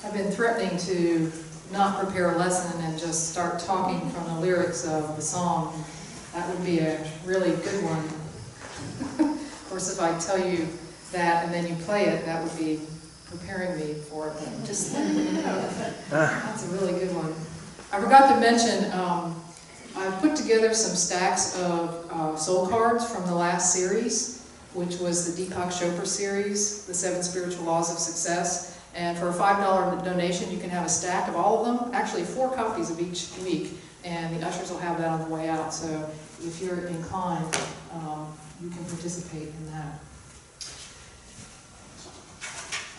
I've been threatening to not prepare a lesson and just start talking from the lyrics of the song. That would be a really good one. Of course, if I tell you that and then you play it, that would be preparing me for it. But just letting you know. That's a really good one. I forgot to mention, I put together some stacks of soul cards from the last series, which was the Deepak Chopra series, the 7 Spiritual Laws of Success. And for a $5 donation, you can have a stack of all of them, actually 4 copies of each week. And the ushers will have that on the way out. So if you're inclined, you can participate in that.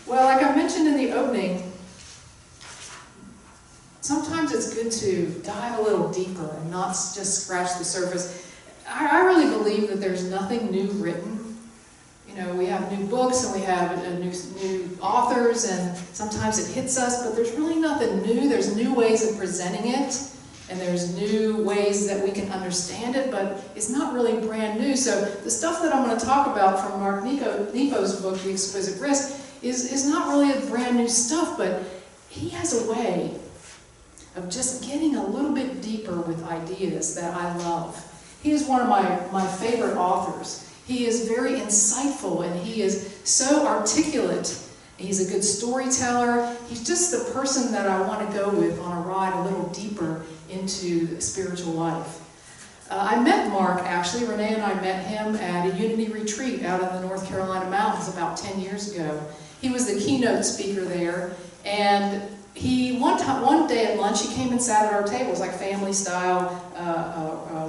Well, like I mentioned in the opening, sometimes it's good to dive a little deeper and not just scratch the surface. I really believe that there's nothing new written. You know, we have new books and we have new authors, and sometimes it hits us, but there's really nothing new. There's new ways of presenting it, and there's new ways that we can understand it, but it's not really brand new. So the stuff that I'm going to talk about from Mark Nepo's book, The Exquisite Risk, is not really a brand new stuff, but he has a way of just getting a little bit deeper with ideas that I love. He is one of my favorite authors. He is very insightful, and he is so articulate. He's a good storyteller. He's just the person that I want to go with on a ride a little deeper into spiritual life. I met Mark, actually. Renee and I met him at a Unity retreat out in the North Carolina mountains about 10 years ago. He was the keynote speaker there, and one day at lunch, he came and sat at our table. It was like family-style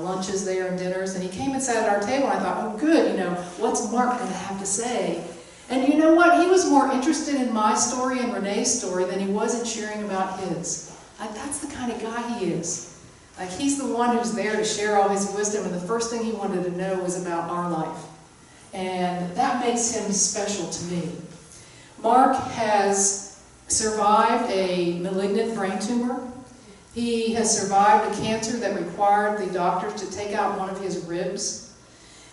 lunches there and dinners, and he came and sat at our table, and I thought, oh good, you know, what's Mark going to have to say? And you know what? He was more interested in my story and Renee's story than he was in sharing about his. Like, that's the kind of guy he is. Like, he's the one who's there to share all his wisdom, and the first thing he wanted to know was about our life. And that makes him special to me. Mark has survived a malignant brain tumor. He has survived a cancer that required the doctors to take out one of his ribs.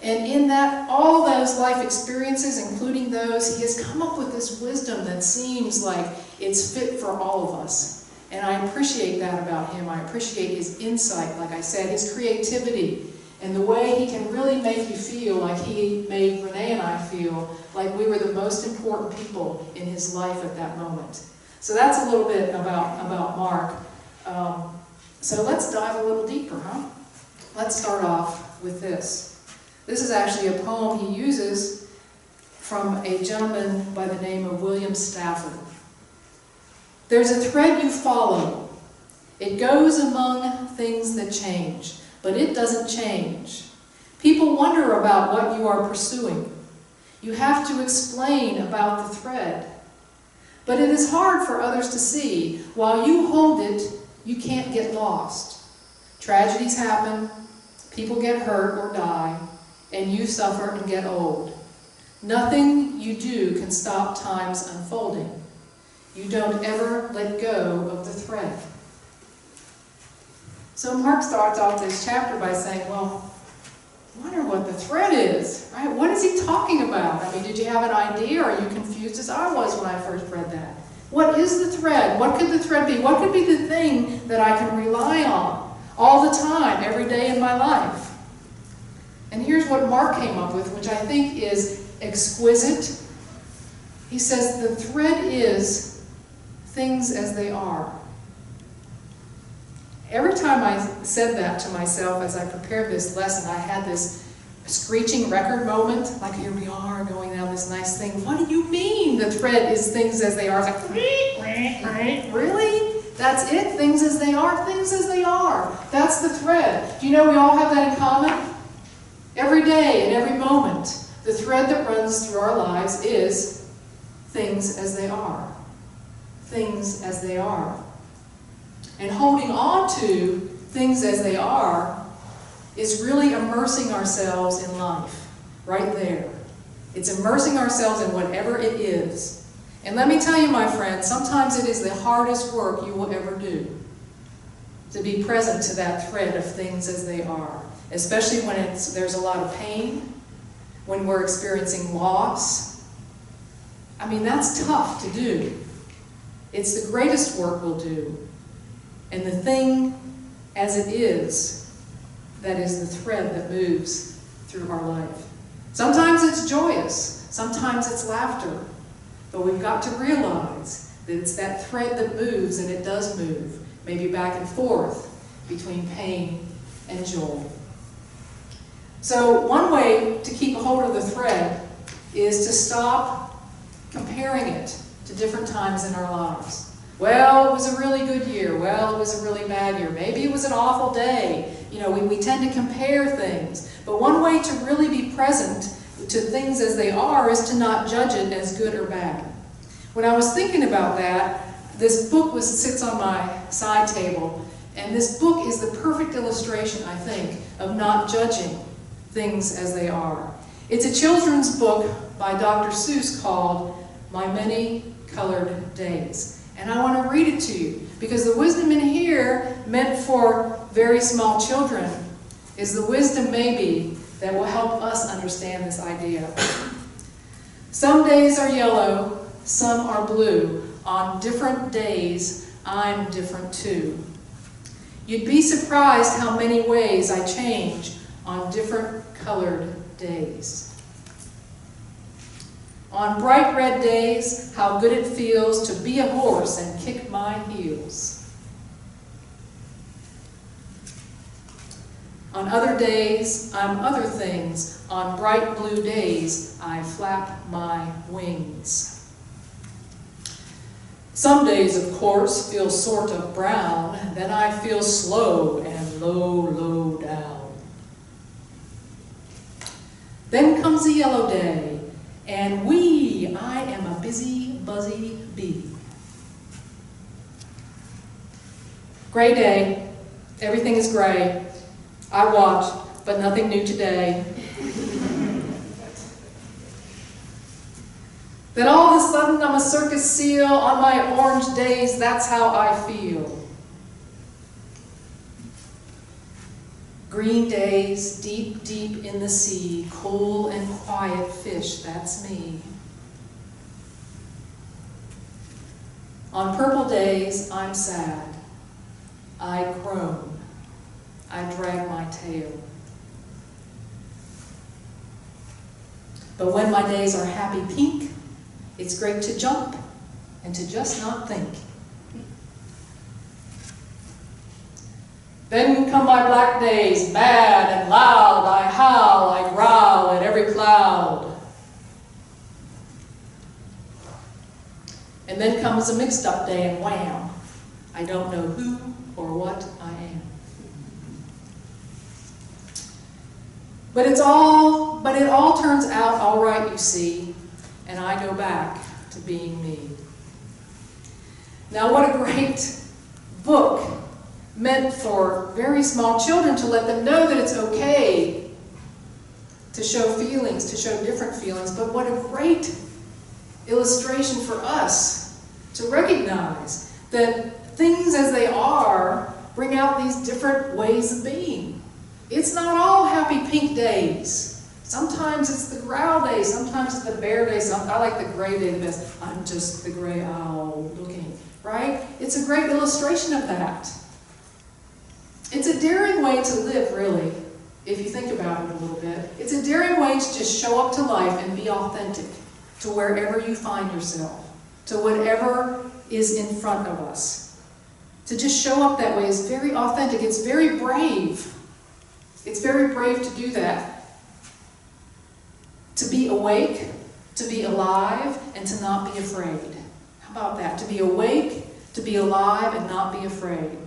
And in that, all those life experiences, including those, he has come up with this wisdom that seems like it's fit for all of us. And I appreciate that about him. I appreciate his insight, like I said, his creativity, and the way he can really make you feel like he made Renee and I feel like we were the most important people in his life at that moment. So that's a little bit about Mark. So let's dive a little deeper, huh? Let's start off with this. This is actually a poem he uses from a gentleman by the name of William Stafford. There's a thread you follow. It goes among things that change, but it doesn't change. People wonder about what you are pursuing. You have to explain about the thread. But it is hard for others to see. While you hold it, you can't get lost. Tragedies happen, people get hurt or die, and you suffer and get old. Nothing you do can stop time's unfolding. You don't ever let go of the thread. So Mark starts off this chapter by saying, well, I wonder what the thread is, right? What is he talking about? I mean, did you have an idea, or are you confused as I was when I first read that? What is the thread? What could the thread be? What could be the thing that I can rely on all the time, every day in my life? And here's what Mark came up with, which I think is exquisite. He says, the thread is things as they are. Every time I said that to myself as I prepared this lesson, I had this screeching record moment, like here we are going down this nice thing. What do you mean the thread is things as they are? It's like, really? That's it? Things as they are? Things as they are. That's the thread. Do you know we all have that in common? Every day and every moment, the thread that runs through our lives is things as they are. Things as they are. And holding on to things as they are is really immersing ourselves in life, right there. It's immersing ourselves in whatever it is. And let me tell you, my friends, sometimes it is the hardest work you will ever do, to be present to that thread of things as they are, especially when there's a lot of pain, when we're experiencing loss. I mean, that's tough to do. It's the greatest work we'll do. And the thing as it is, that is the thread that moves through our life. Sometimes it's joyous, sometimes it's laughter, but we've got to realize that it's that thread that moves, and it does move, maybe back and forth between pain and joy. So one way to keep a hold of the thread is to stop comparing it to different times in our lives. Well, it was a really good year. Well, it was a really bad year. Maybe it was an awful day. You know, we tend to compare things. But one way to really be present to things as they are is to not judge it as good or bad. When I was thinking about that, this book sits on my side table, and this book is the perfect illustration, I think, of not judging things as they are. It's a children's book by Dr. Seuss called My Many Colored Days. And I want to read it to you, because the wisdom in here, meant for very small children, is the wisdom maybe that will help us understand this idea. Some days are yellow, some are blue. On different days, I'm different too. You'd be surprised how many ways I change on different colored days. On bright red days, how good it feels to be a horse and kick my heels. On other days, I'm other things. On bright blue days, I flap my wings. Some days, of course, feel sort of brown. Then I feel slow and low, low down. Then comes a yellow day, and I am a busy, buzzy bee. Gray day, everything is gray. I watch, but nothing new today. Then all of a sudden I'm a circus seal. On my orange days, that's how I feel. Green days, deep, deep in the sea, cool and quiet fish, that's me. On purple days, I'm sad. I groan. I drag my tail. But when my days are happy pink, it's great to jump and to just not think. Then come my black days, mad and loud, I howl, I growl at every cloud. And then comes a mixed up day and wham, I don't know who or what I am. But it all turns out all right, you see, and I go back to being me. Now what a great book, meant for very small children, to let them know that it's okay to show feelings, to show different feelings, but what a great illustration for us to recognize that things as they are bring out these different ways of being. It's not all happy pink days. Sometimes it's the growl day, sometimes it's the bear day, I like the gray day the best. I'm just the gray owl looking, right? It's a great illustration of that. It's a daring way to live, really, if you think about it a little bit. It's a daring way to just show up to life and be authentic to wherever you find yourself, to whatever is in front of us. To just show up that way is very authentic. It's very brave. It's very brave to do that. To be awake, to be alive, and to not be afraid. How about that? To be awake, to be alive, and not be afraid.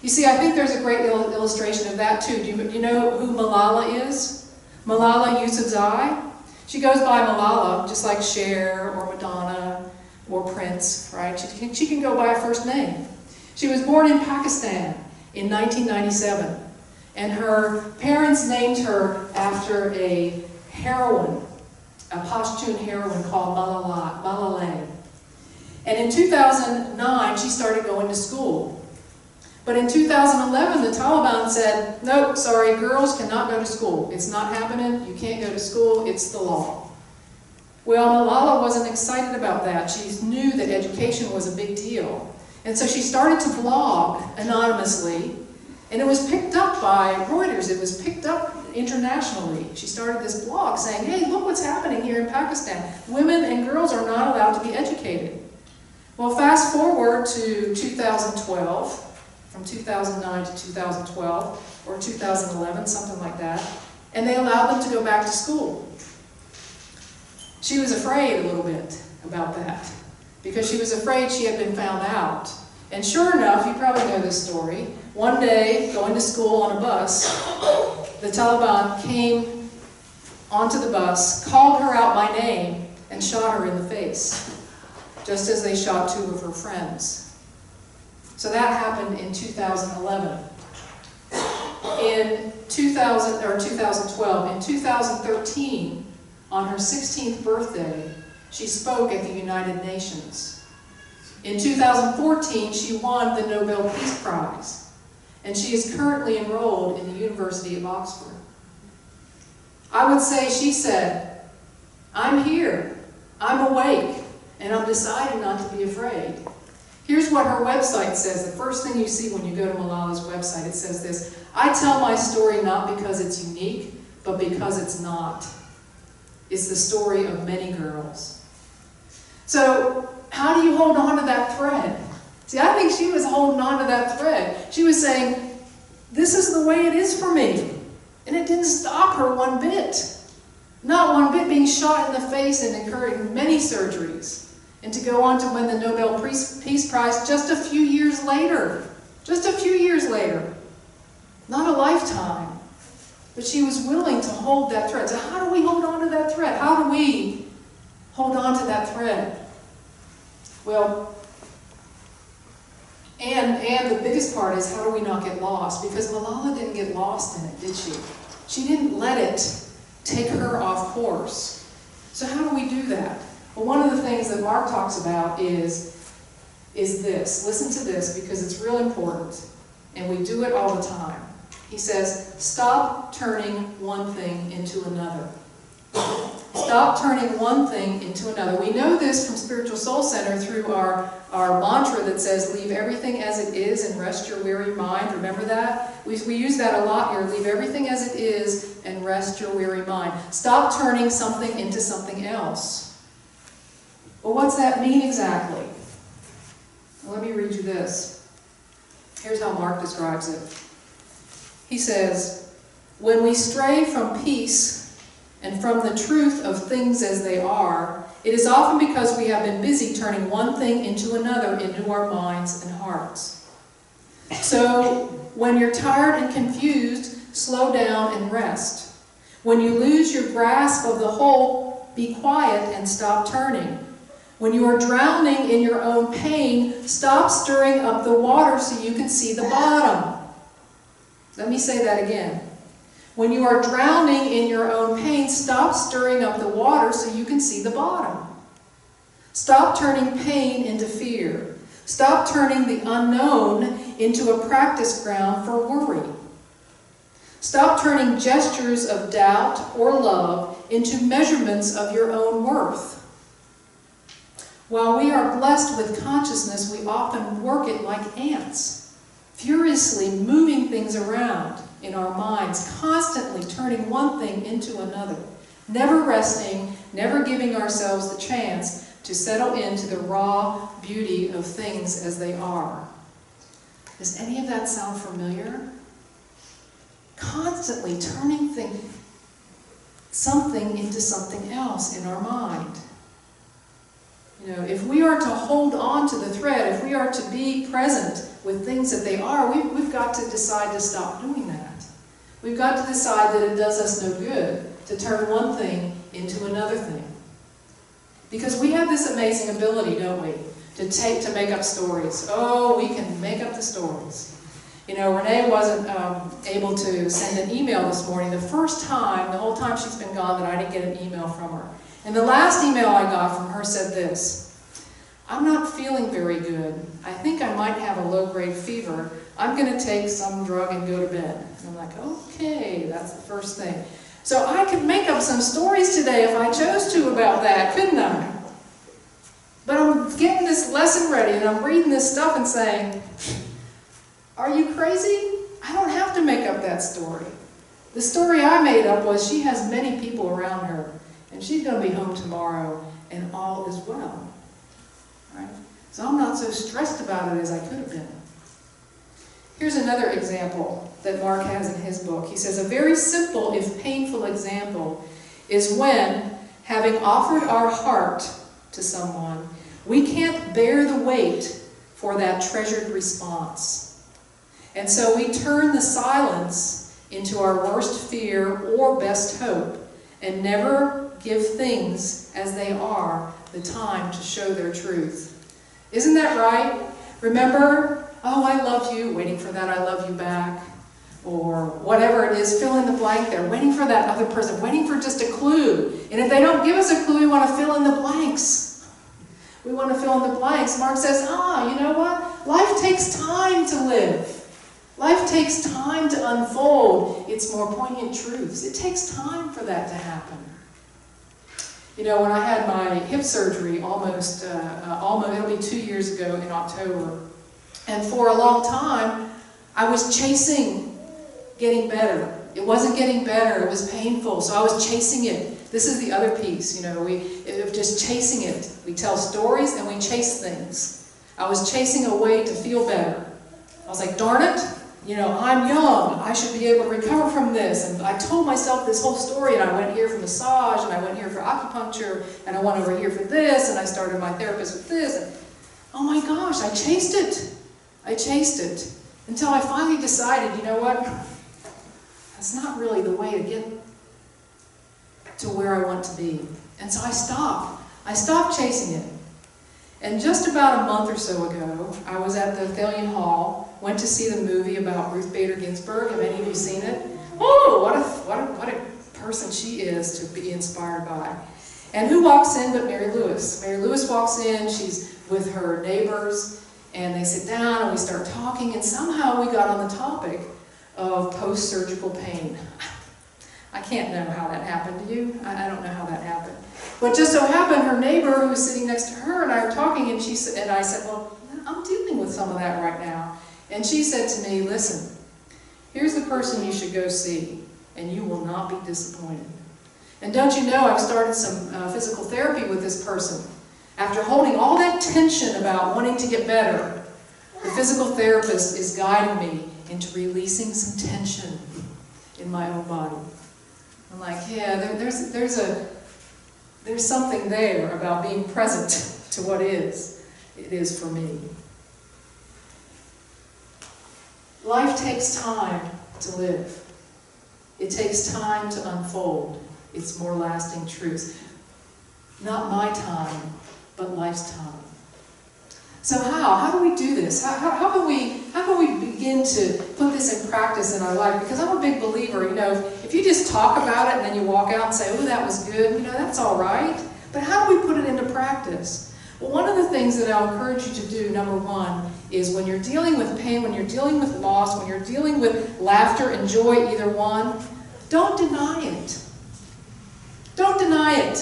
You see, I think there's a great illustration of that too. Do you know who Malala is? Malala Yousafzai. She goes by Malala, just like Cher or Madonna or Prince, right? She can go by a first name. She was born in Pakistan in 1997, and her parents named her after a heroine, a Pashtun heroine called Malala. And in 2009, she started going to school. But in 2011, the Taliban said, nope, sorry, girls cannot go to school. It's not happening. You can't go to school. It's the law. Well, Malala wasn't excited about that. She knew that education was a big deal. And so she started to blog anonymously, and it was picked up by Reuters. It was picked up internationally. She started this blog saying, hey, look what's happening here in Pakistan. Women and girls are not allowed to be educated. Well, fast forward to 2012, from 2009 to 2012, or 2011, something like that, and they allowed them to go back to school. She was afraid a little bit about that, because she was afraid she had been found out. And sure enough, you probably know this story, one day, going to school on a bus, the Taliban came onto the bus, called her out by name, and shot her in the face, just as they shot 2 of her friends. So that happened in 2011. In 2012, in 2013, on her 16th birthday, she spoke at the United Nations. In 2014, she won the Nobel Peace Prize, and she is currently enrolled in the University of Oxford. I would say she said, I'm here, I'm awake, and I'm deciding not to be afraid. Here's what her website says. The first thing you see when you go to Malala's website, it says this: I tell my story not because it's unique, but because it's not. It's the story of many girls. So, how do you hold on to that thread? See, I think she was holding on to that thread. She was saying, this is the way it is for me. And it didn't stop her one bit. Not one bit, being shot in the face and incurring many surgeries. And to go on to win the Nobel Peace Prize just a few years later. Just a few years later. Not a lifetime. But she was willing to hold that thread. So how do we hold on to that thread? How do we hold on to that thread? Well, and the biggest part is, how do we not get lost? Because Malala didn't get lost in it, did she? She didn't let it take her off course. So how do we do that? Well, one of the things that Mark talks about is this. Listen to this, because it's real important. And we do it all the time. He says, stop turning one thing into another. Stop turning one thing into another. We know this from Spiritual Soul Center through our mantra that says, leave everything as it is and rest your weary mind. Remember that? We use that a lot here. Leave everything as it is and rest your weary mind. Stop turning something into something else. Well, what's that mean exactly? Well, let me read you this. Here's how Mark describes it. He says, when we stray from peace and from the truth of things as they are, it is often because we have been busy turning one thing into another into our minds and hearts. So, when you're tired and confused, slow down and rest. When you lose your grasp of the whole, be quiet and stop turning. When you are drowning in your own pain, stop stirring up the water so you can see the bottom. Let me say that again. When you are drowning in your own pain, stop stirring up the water so you can see the bottom. Stop turning pain into fear. Stop turning the unknown into a practice ground for worry. Stop turning gestures of doubt or love into measurements of your own worth. While we are blessed with consciousness, we often work it like ants, furiously moving things around in our minds, constantly turning one thing into another, never resting, never giving ourselves the chance to settle into the raw beauty of things as they are. Does any of that sound familiar? Constantly turning something into something else in our mind. You know, if we are to hold on to the thread, if we are to be present with things that they are, we've got to decide to stop doing that. We've got to decide that it does us no good to turn one thing into another thing. Because we have this amazing ability, don't we, to make up stories. Oh, we can make up the stories. You know, Renee wasn't able to send an email this morning. The first time, the whole time she's been gone, that I didn't get an email from her. And the last email I got from her said this: I'm not feeling very good. I think I might have a low-grade fever. I'm going to take some drug and go to bed. And I'm like, okay, that's the first thing. So I could make up some stories today if I chose to about that, couldn't I? But I'm getting this lesson ready and I'm reading this stuff and saying, are you crazy? I don't have to make up that story. The story I made up was she has many people around her and she's going to be home tomorrow and all is well. Right? So I'm not so stressed about it as I could have been. Here's another example that Mark has in his book. He says, a very simple, if painful example is when, having offered our heart to someone, we can't bear the weight for that treasured response. And so we turn the silence into our worst fear or best hope and never give things as they are the time to show their truth. Isn't that right? Remember, oh, I love you, waiting for that I love you back, or whatever it is, fill in the blank there, waiting for that other person, waiting for just a clue. And if they don't give us a clue, we want to fill in the blanks. We want to fill in the blanks. Mark says, you know what? Life takes time to live. Life takes time to unfold its more poignant truths. It takes time for that to happen. You know, when I had my hip surgery almost it'll be 2 years ago in October, and for a long time, I was chasing getting better. It wasn't getting better, it was painful, so I was chasing it. This is the other piece, you know, just chasing it. We tell stories and we chase things. I was chasing a way to feel better. I was like, darn it, you know, I'm young, I should be able to recover from this. And I told myself this whole story, and I went here for massage, and I went here for acupuncture, and I went over here for this, and I started my therapist with this. And, oh my gosh, I chased it. I chased it until I finally decided, you know what? That's not really the way to get to where I want to be. And so I stopped. I stopped chasing it. And just about a month or so ago, I was at the Thalian Hall, went to see the movie about Ruth Bader Ginsburg. Have any of you seen it? Oh, what a person she is to be inspired by. And who walks in but Mary Lewis? Mary Lewis walks in, she's with her neighbors, and they sit down and we start talking, and somehow we got on the topic of post-surgical pain. I can't know how that happened. Do you? I don't know how that happened. But just so happened, her neighbor who was sitting next to her and I were talking, and I said, well, I'm dealing with some of that right now. And she said to me, listen, here's the person you should go see, and you will not be disappointed. And don't you know, I've started some physical therapy with this person. After holding all that tension about wanting to get better, the physical therapist is guiding me into releasing some tension in my own body. I'm like, yeah, there's something there about being present to what is. It is for me. Life takes time to live. It takes time to unfold its more lasting truths. Not my time, but life's time. So how do we do this? How can we begin to put this in practice in our life? Because I'm a big believer, you know, if you just talk about it and then you walk out and say, oh, that was good, you know, that's all right. But how do we put it into practice? Well, one of the things that I'll encourage you to do, number one, is when you're dealing with pain, when you're dealing with loss, when you're dealing with laughter and joy, either one, don't deny it. Don't deny it.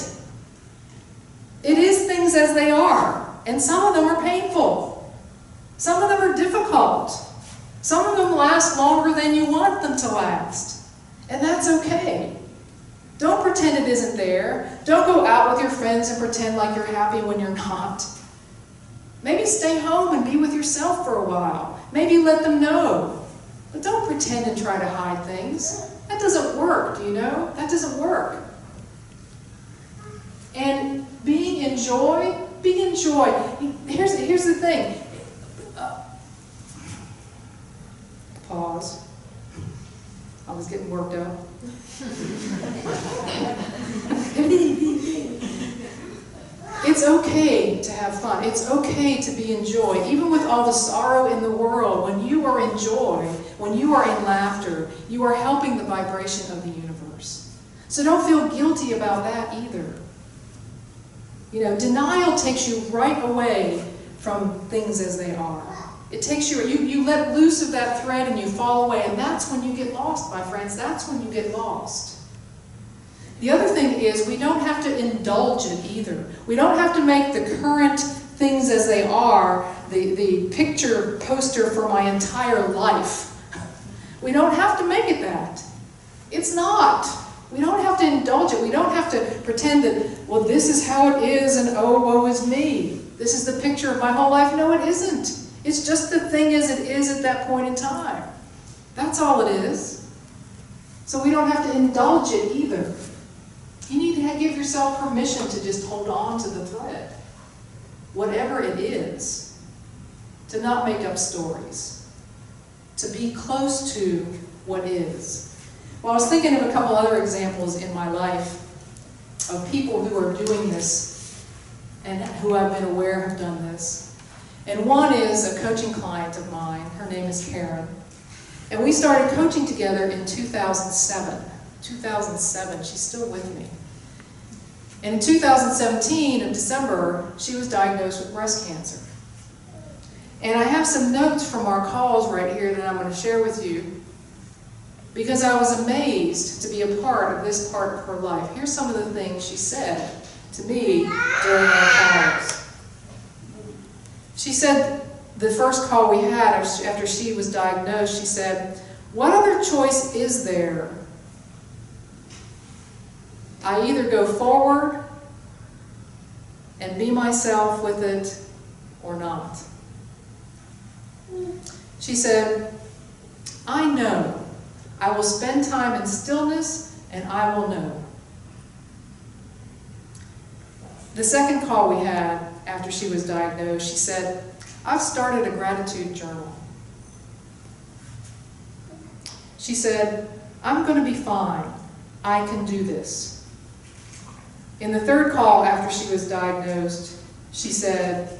It is things as they are. And some of them are painful. Some of them are difficult. Some of them last longer than you want them to last. And that's okay. Don't pretend it isn't there. Don't go out with your friends and pretend like you're happy when you're not. Maybe stay home and be with yourself for a while. Maybe let them know. But don't pretend and try to hide things. That doesn't work, do you know? That doesn't work. And being in joy, be in joy. Here's the thing. Pause. I was getting worked up. It's okay to have fun. It's okay to be in joy. Even with all the sorrow in the world, when you are in joy, when you are in laughter, you are helping the vibration of the universe. So don't feel guilty about that either. You know, denial takes you right away from things as they are. It takes you let loose of that thread and you fall away, and that's when you get lost, my friends. That's when you get lost. The other thing is we don't have to indulge it either. We don't have to make the current things as they are the picture poster for my entire life. We don't have to make it that. It's not. We don't have to indulge it. We don't have to pretend that, well, this is how it is and oh, woe is me. This is the picture of my whole life. No, it isn't. It's just the thing as it is at that point in time. That's all it is. So we don't have to indulge it either. You need to give yourself permission to just hold on to the thread, whatever it is, to not make up stories, to be close to what is. Well, I was thinking of a couple other examples in my life of people who are doing this and who I've been aware have done this. And one is a coaching client of mine. Her name is Karen. And we started coaching together in 2007. 2007, she's still with me. And in 2017, in December, she was diagnosed with breast cancer. And I have some notes from our calls right here that I'm going to share with you because I was amazed to be a part of this part of her life. Here's some of the things she said to me during our calls. She said, the first call we had after she was diagnosed, she said, "What other choice is there? I either go forward and be myself with it or not." She said, "I know. I will spend time in stillness and I will know." The second call we had after she was diagnosed, she said, "I've started a gratitude journal." She said, "I'm going to be fine. I can do this." In the third call after she was diagnosed, she said,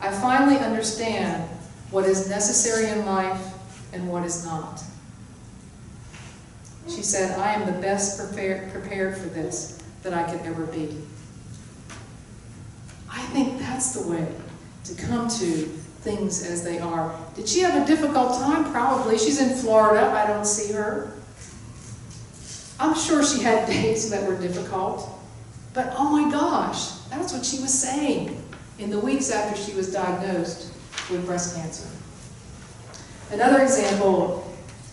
"I finally understand what is necessary in life and what is not." She said, "I am the best prepared for this that I could ever be." I think that's the way to come to things as they are. Did she have a difficult time? Probably. She's in Florida. I don't see her. I'm sure she had days that were difficult. But oh my gosh, that's what she was saying in the weeks after she was diagnosed with breast cancer. Another example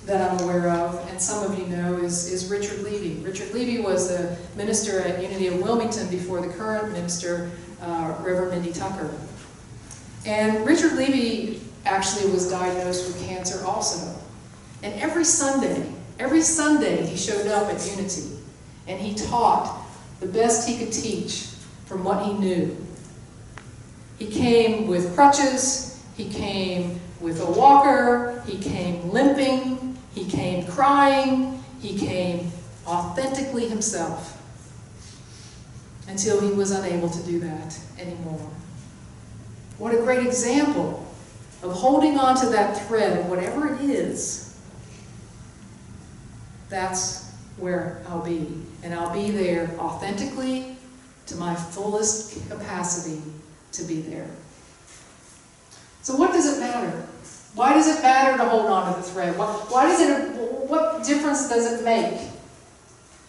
that I'm aware of, and some of you know, is Richard Levy. Richard Levy was the minister at Unity of Wilmington before the current minister, Reverend Mindy Tucker. And Richard Levy actually was diagnosed with cancer also. And every Sunday he showed up at Unity and he taught the best he could teach from what he knew. He came with crutches, he came with a walker, he came limping, he came crying, he came authentically himself until he was unable to do that anymore. What a great example of holding on to that thread of whatever it is. That's where I'll be. And I'll be there authentically to my fullest capacity to be there. So what does it matter? Why does it matter to hold on to the thread? What difference does it make?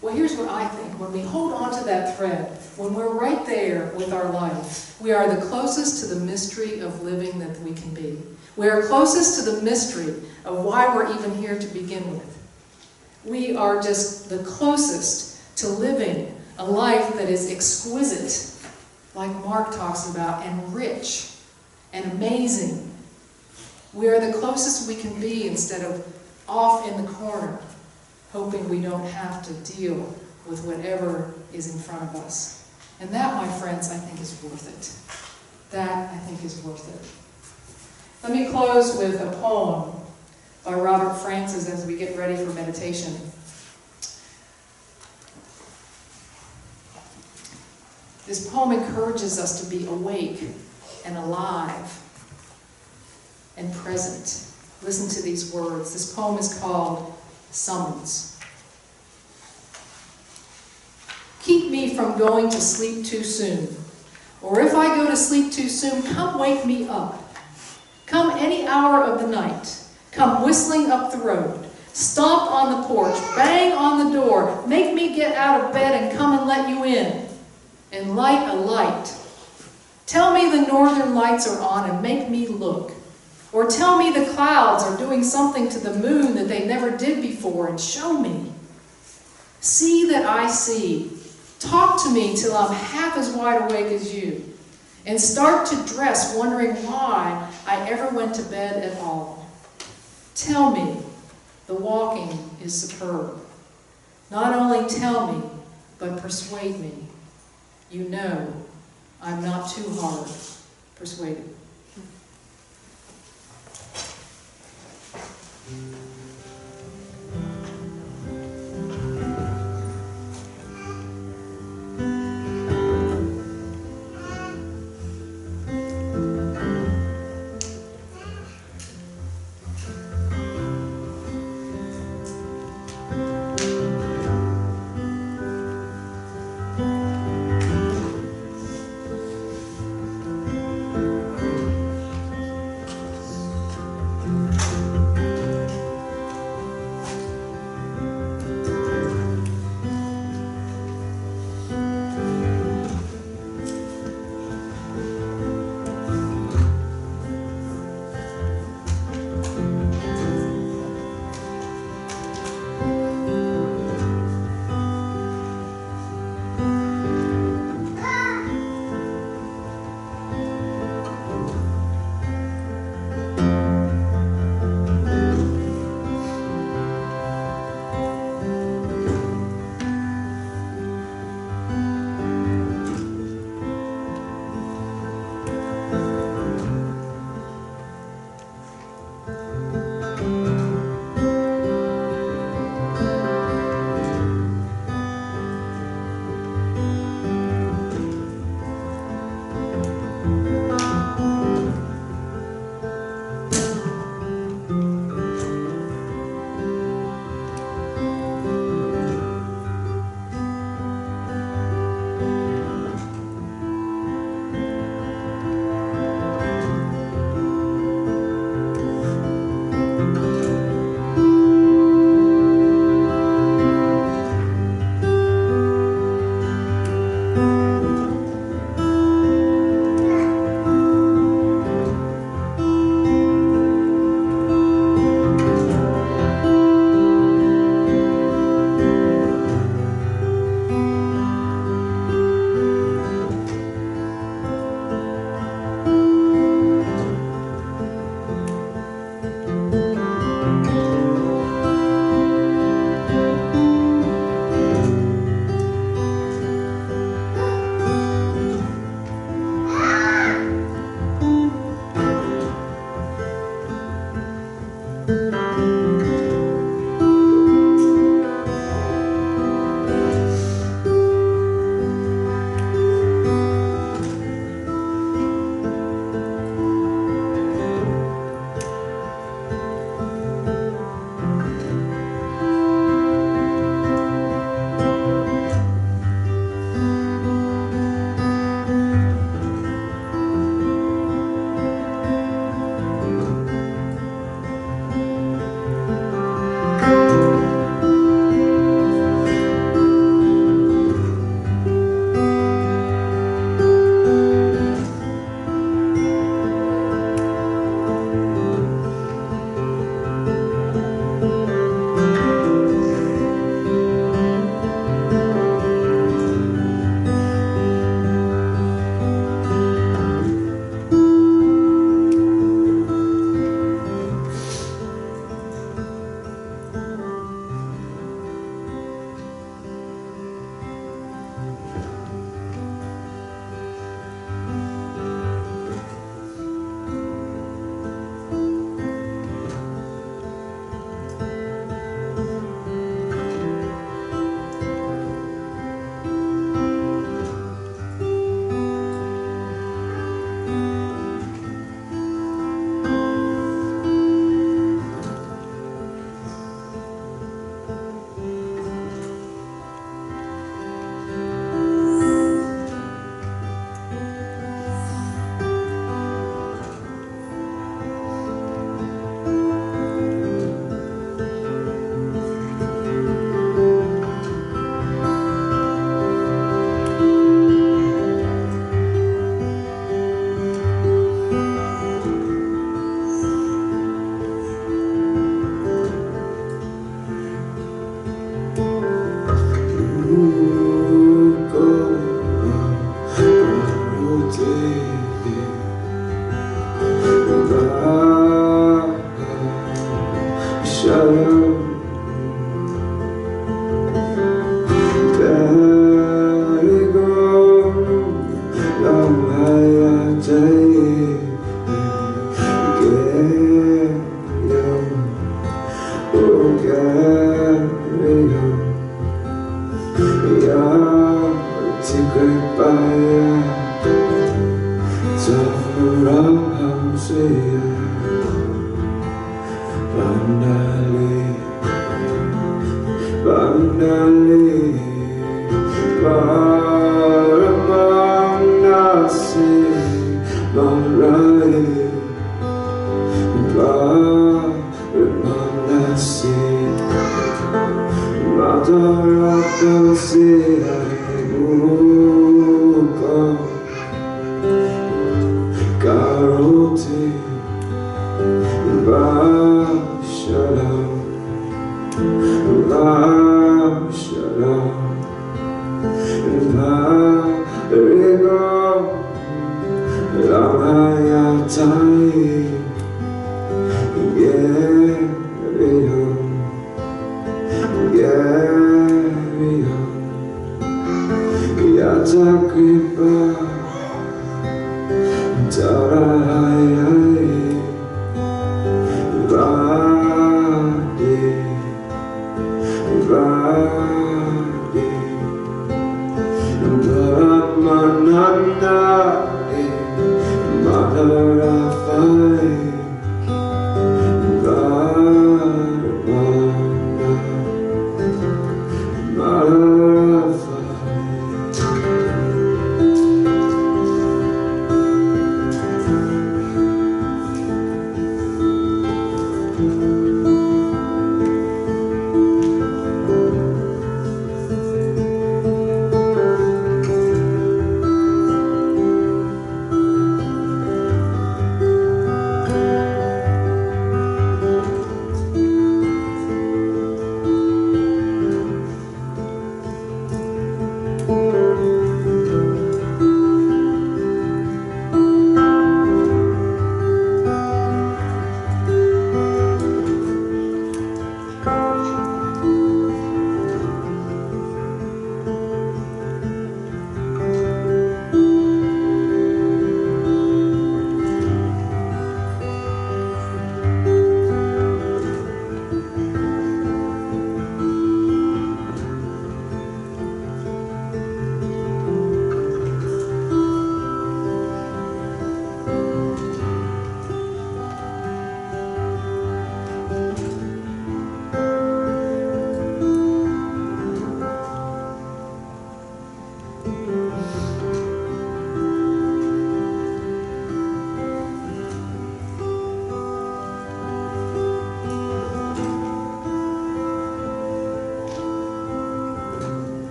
Well, here's what I think. When we hold on to that thread, when we're right there with our life, we are the closest to the mystery of living that we can be. We are closest to the mystery of why we're even here to begin with. We are just the closest to living a life that is exquisite, like Mark talks about, and rich and amazing. We are the closest we can be instead of off in the corner, hoping we don't have to deal with whatever is in front of us. And that, my friends, I think is worth it. That, I think, is worth it. Let me close with a poem by Robert Francis as we get ready for meditation. This poem encourages us to be awake and alive and present. Listen to these words. This poem is called Summons. Keep me from going to sleep too soon. Or if I go to sleep too soon, come wake me up. Come any hour of the night. Come whistling up the road. Stomp on the porch, bang on the door, make me get out of bed and come and let you in, and light a light. Tell me the northern lights are on and make me look. Or tell me the clouds are doing something to the moon that they never did before and show me. See that I see. Talk to me till I'm half as wide awake as you. And start to dress wondering why I ever went to bed at all. Tell me the walking is superb. Not only tell me, but persuade me. You know I'm not too hard persuaded.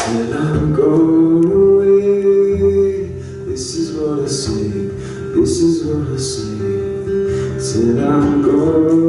Till I'm gone away. This is what I say, this is what I say. Till I'm gone